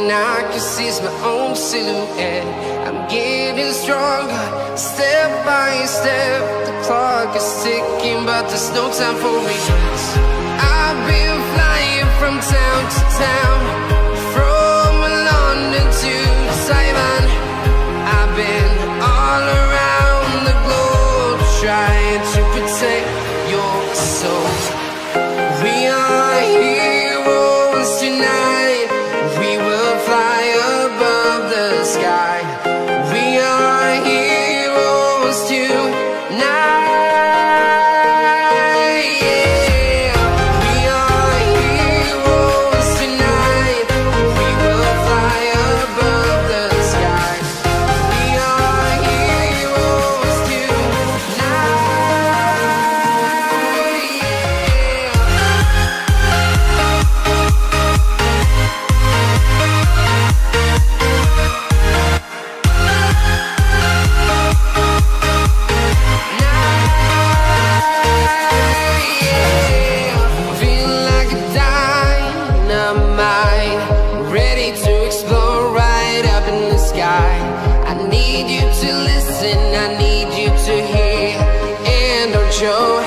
everything I can see is my own silhouette. I'm getting stronger, step by step. The clock is ticking, but there's no time for me. I've been flying from town to town, from London to Taiwan. I've been all around the globe, trying to protect your soul. We are heroes tonight. We will fly above the sky. We are heroes tonight. Show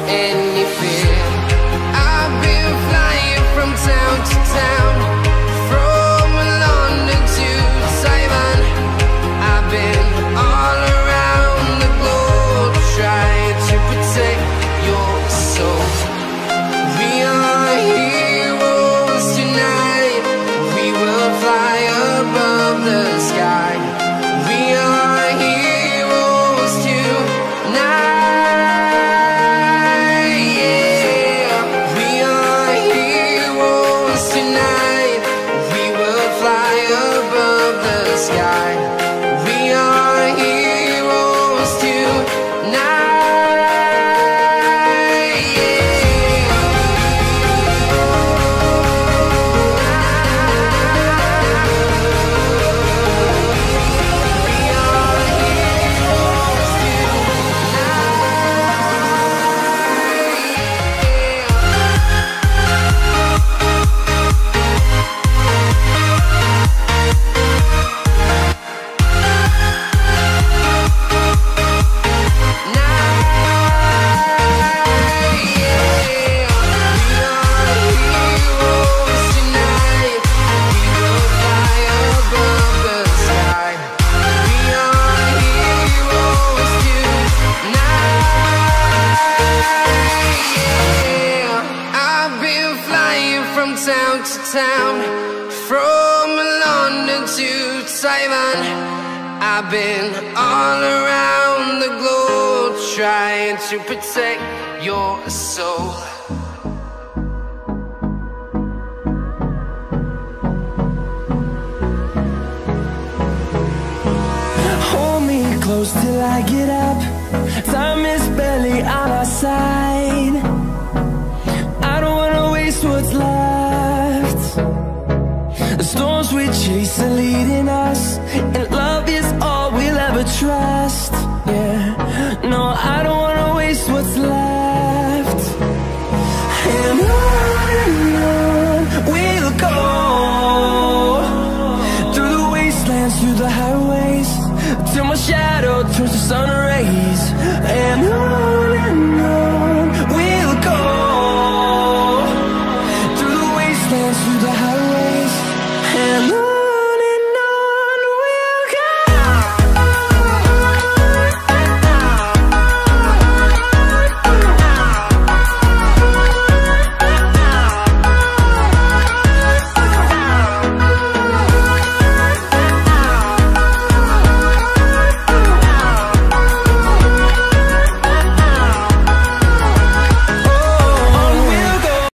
any fear. I've been flying from town to town, from London to Taiwan. I've been all around the globe, trying to protect your soul. We are heroes tonight. We will fly above the sky. We are heroes tonight. Town to town, from London to Taiwan. I've been all around the globe, trying to protect your soul. Hold me close till I get up. Time is barely on our side. I don't wanna waste what's left. The storms we chase are leading us, and love is all we'll ever trust. Yeah, no, I don't wanna waste what's left. And